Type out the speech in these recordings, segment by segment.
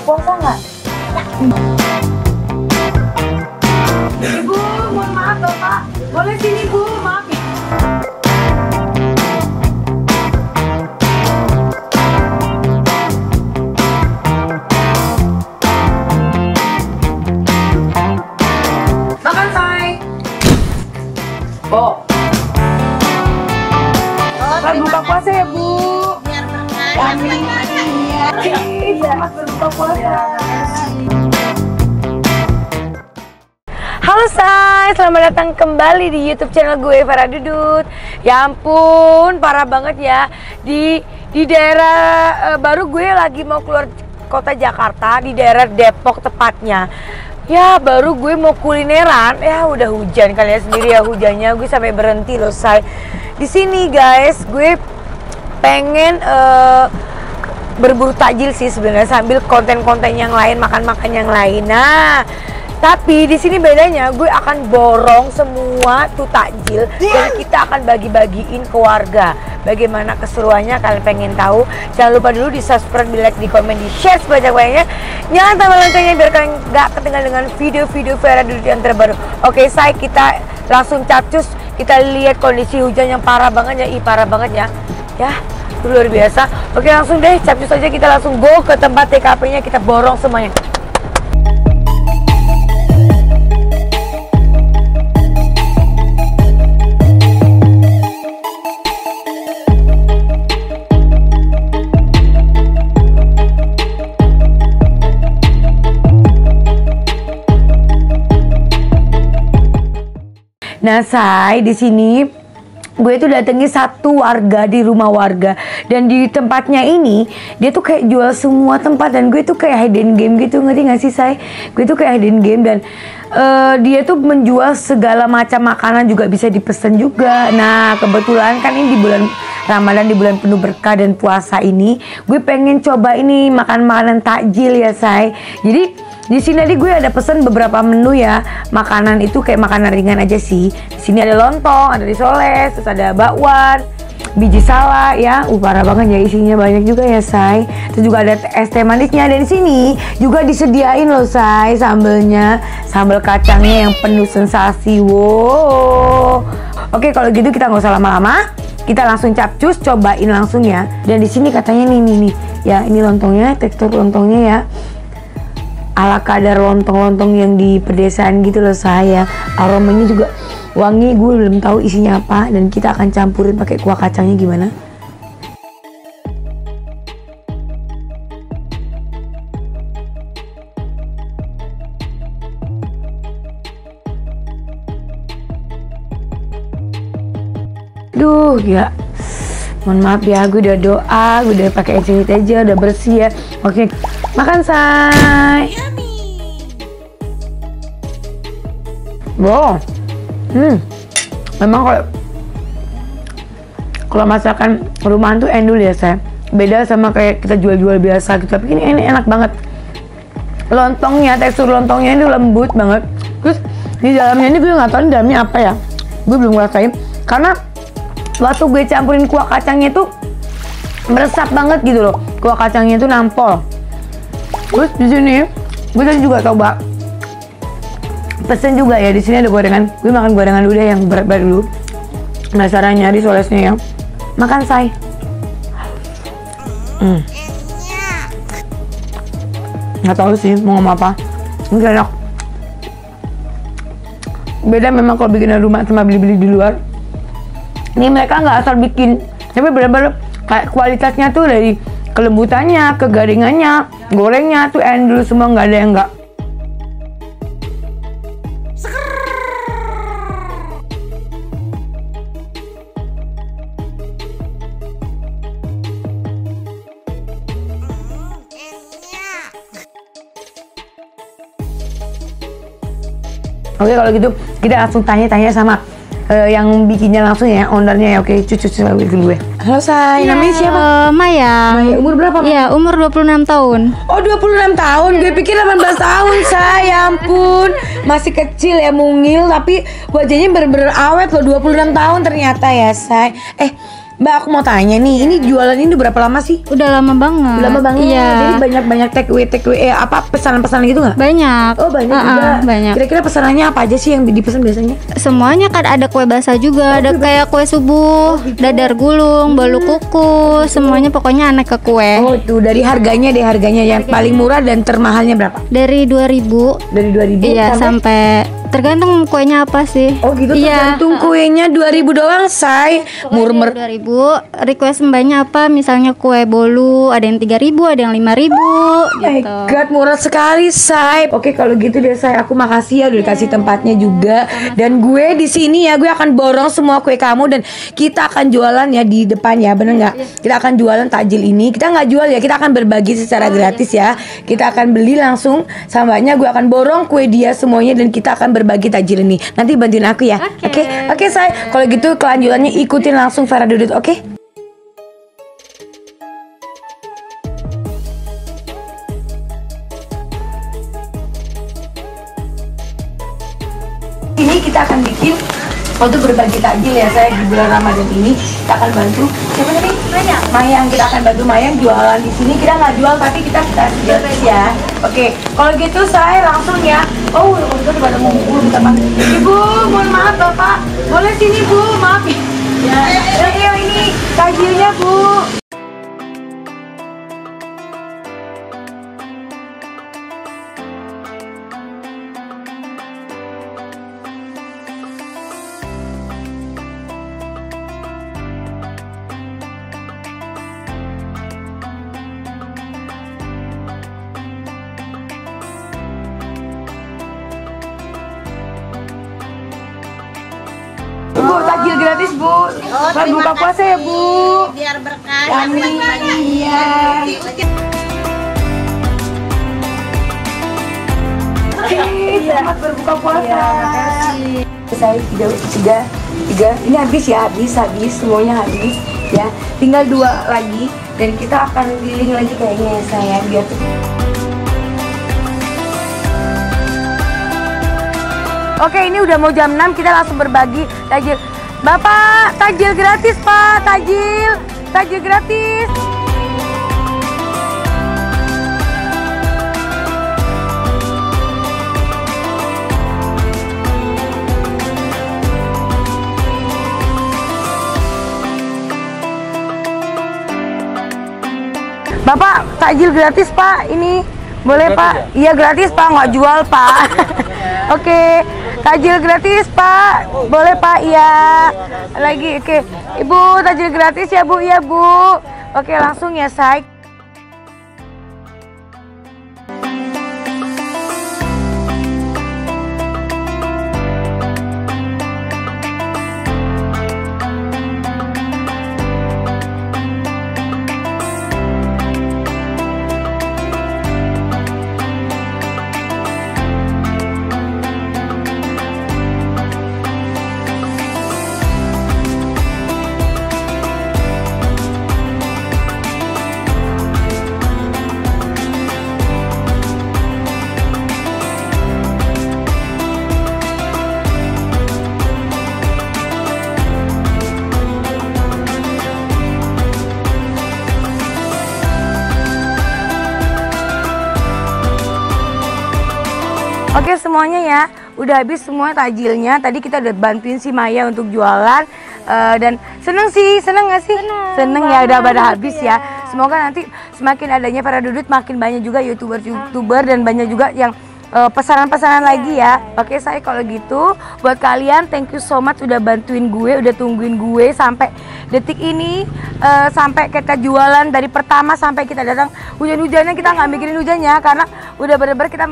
puasa nggak? Ibu, mohon maaf Bapak. Boleh sini Bu, maaf ya. Makan say. Oh. Selamat buka puasa ya Bu. Biar berkah. Amin. Selamat berbuka puasa. Halo say, selamat datang kembali di YouTube channel gue Farah Dudut. Ya ampun, parah banget ya. Di daerah baru gue lagi mau keluar kota Jakarta, di daerah Depok tepatnya. Ya baru gue mau kulineran, ya udah hujan, kalian sendiri ya hujannya, gue sampai berhenti loh say. Di sini guys, gue pengen berburu takjil sih sebenarnya sambil konten-konten yang lain, makan-makan yang lain. Nah, tapi di sini bedanya gue akan borong semua tuh takjil dan kita akan bagi-bagiin ke warga. Bagaimana keseruannya kalian pengen tahu? Jangan lupa dulu di subscribe, di like, di komen, di share sebanyak-banyaknya. Jangan tambah loncengnya biar kalian gak ketinggalan dengan video-video Farah Dudut yang terbaru. Oke, saya kita langsung capcus. Kita lihat kondisi hujan yang parah banget ya, parah banget ya. Ya, itu luar biasa. Oke, langsung deh capcus aja, kita langsung go ke tempat TKP-nya, kita borong semuanya. Nah, say, di sini gue tuh datangi satu warga di rumah warga, dan di tempatnya ini dia tuh kayak jual semua tempat, dan gue tuh kayak hidden game gitu, ngerti gak sih say? Gue tuh kayak hidden game, dan dia tuh menjual segala macam makanan, juga bisa dipesan juga. Nah, kebetulan kan ini di bulan Ramadan, di bulan penuh berkah dan puasa ini, gue pengen coba ini makan makanan takjil ya say. Jadi di sini tadi gue ada pesen beberapa menu ya, makanan itu kayak makanan ringan aja sih. Di sini ada lontong, ada risoles, terus ada bakwan, biji salak ya. Parah banget ya, isinya banyak juga ya say. Terus juga ada es teh manisnya, dan di sini juga disediain loh say sambelnya, sambal kacangnya yang penuh sensasi. Wow. Oke, kalau gitu kita nggak usah lama-lama, kita langsung capcus, cobain langsung ya. Dan di sini katanya nih ya, ini lontongnya, tekstur lontongnya ya ala kadar lontong-lontong yang di pedesaan gitu loh saya. Aromanya juga wangi, gue belum tahu isinya apa, dan kita akan campurin pakai kuah kacangnya gimana. Duh, gila. Mohon maaf ya, gue udah doa, gue udah pakai hand aja, udah bersih ya. Oke, makan say. Wow, memang kalau masakan rumahan tuh endul ya say. Beda sama kayak kita jual-jual biasa gitu. Tapi ini enak banget. Lontongnya, tekstur lontongnya ini lembut banget. Terus di dalamnya ini gue nggak tahu di dalamnya apa ya. Gue belum ngerasain karena waktu gue campurin kuah kacangnya itu meresap banget gitu loh. Kuah kacangnya itu nampol. Terus di sini gue tadi juga coba pesen juga ya, di sini ada gorengan. Gue makan gorengan dulu deh, yang berat-berat dulu. Penasaran nyari solesnya ya. Makan say. Nggak tahu sih mau ngomong apa. Ini enak. Beda memang kalau bikin di rumah sama beli-beli di luar. Ini mereka nggak asal bikin, tapi benar-benar kayak kualitasnya tuh dari kelembutannya, kegaringannya, gorengnya tuh endul semua, nggak ada yang nggak. Oke, kalau gitu kita langsung tanya-tanya sama yang bikinnya langsung ya, ownernya ya. Oke, cucu dulu gue. Halo say, namanya siapa? Maya. Maya, umur berapa? Iya, umur 26 tahun. Oh, 26 tahun. Gue pikir 18 tahun, say. Ya ampun. Masih kecil ya, mungil, tapi wajahnya bener-bener awet loh. 26 tahun ternyata ya, say. Mbak, aku mau tanya nih, ini jualan ini berapa lama sih? Udah lama banget. Udah lama banget. Iya. Jadi banyak take away apa pesanan-pesanan gitu nggak? Banyak. Oh, banyak juga. Banyak. Kira-kira pesanannya apa aja sih yang dipesan biasanya? Semuanya kan ada kue basah juga, ada kayak kue subuh, dadar gulung, bolu kukus, semuanya pokoknya aneka kue. Oh, tuh dari harganya yang paling murah dan termahalnya berapa? Dari 2000. Dari 2000 Iya, sampai tergantung kuenya apa sih. Oh gitu, iya. tergantung kuenya 2000 doang, say. Murmer 2000. Request mbaknya apa? Misalnya kue bolu, ada yang 3000, ada yang 5000 Oh my gitu. god, murah sekali, say. Oke, kalau gitu deh, say. Aku makasih ya udah dikasih tempatnya juga. Dan gue di sini ya, gue akan borong semua kue kamu dan kita akan jualan ya di depan ya, bener nggak? Kita akan jualan takjil ini. Kita nggak jual ya, kita akan berbagi secara gratis ya. Kita akan beli langsung sama mbaknya. Gue akan borong kue dia semuanya dan kita akan berbagi takjil ini. Nanti bantuin aku ya. Oke, say. Kalau gitu kelanjutannya ikutin langsung Vera Dudut, oke? Ini kita akan bikin untuk berbagi takjil ya, saya di bulan Ramadan ini kita akan bantu siapa tadi? Mayang. Kita akan bantu Mayang jualan di sini. Kita nggak jual tapi kita gratis ya. Oke, kalau gitu saya langsung ya. Oh, udah pada mau minta maaf. Ibu, mohon maaf Bapak, boleh sini Bu, maaf ya. Ya ini takjilnya Bu. Bu, takjil gratis Bu. Buat buka puasa ya Bu. Biar berkah. Amin. Iya. Selamat berbuka puasa. Saya tiga. Ini habis semuanya habis ya. Tinggal 2 lagi dan kita akan giling lagi kayaknya ya saya biar. Oke, ini udah mau jam 6, kita langsung berbagi takjil. Bapak, takjil gratis Pak, takjil gratis. Bapak, takjil gratis Pak, ini boleh gratis, Pak? Ya? Iya gratis Pak, nggak jual Pak. Oke, takjil gratis Pak, boleh Pak? Iya. Lagi, oke. Ibu, takjil gratis ya Bu, iya Bu. Oke, langsung ya say. Oke semuanya ya, udah habis semua takjilnya. Tadi kita udah bantuin si Maya untuk jualan dan seneng nggak sih? Seneng ya, udah pada habis ya. Semoga nanti semakin adanya Vera Dudut makin banyak juga youtuber dan banyak juga yang pesanan-pesanan lagi ya. Oke saya kalau gitu buat kalian thank you so much udah bantuin gue, udah tungguin gue sampai detik ini, sampai kita jualan dari pertama sampai kita datang. Hujan-hujannya kita nggak mikirin hujannya karena udah bener-bener kita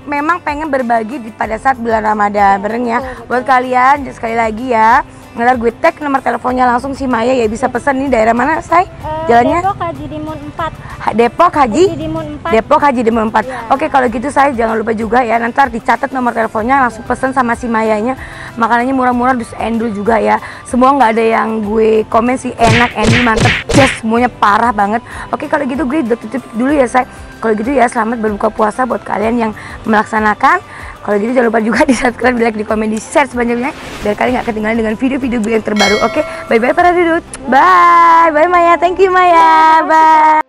memang pengen berbagi pada saat bulan Ramadan, benernya. Buat kalian sekali lagi ya, ntar gue tag nomor teleponnya langsung si Maya ya, bisa pesan. Ini daerah mana say? Jalannya? Depok Haji Dimun 4. Depok Haji Dimun 4. Depok Haji Dimun 4. Ya. Oke kalau gitu saya jangan lupa juga ya, nanti dicatat nomor teleponnya, langsung pesan sama si Mayanya. makanannya murah-murah, dus endul juga ya. Semua nggak ada yang gue komen sih, enak, mantep, just semuanya parah banget. Oke, kalau gitu gue udah tutup dulu ya say. Kalau gitu ya, selamat berbuka puasa buat kalian yang melaksanakan. Kalau gitu jangan lupa juga di subscribe, di like, di komen, di share sebanyak-banyaknya biar kalian nggak ketinggalan dengan video-video gue yang terbaru. Oke, bye bye para dudut, bye Maya, thank you Maya, bye.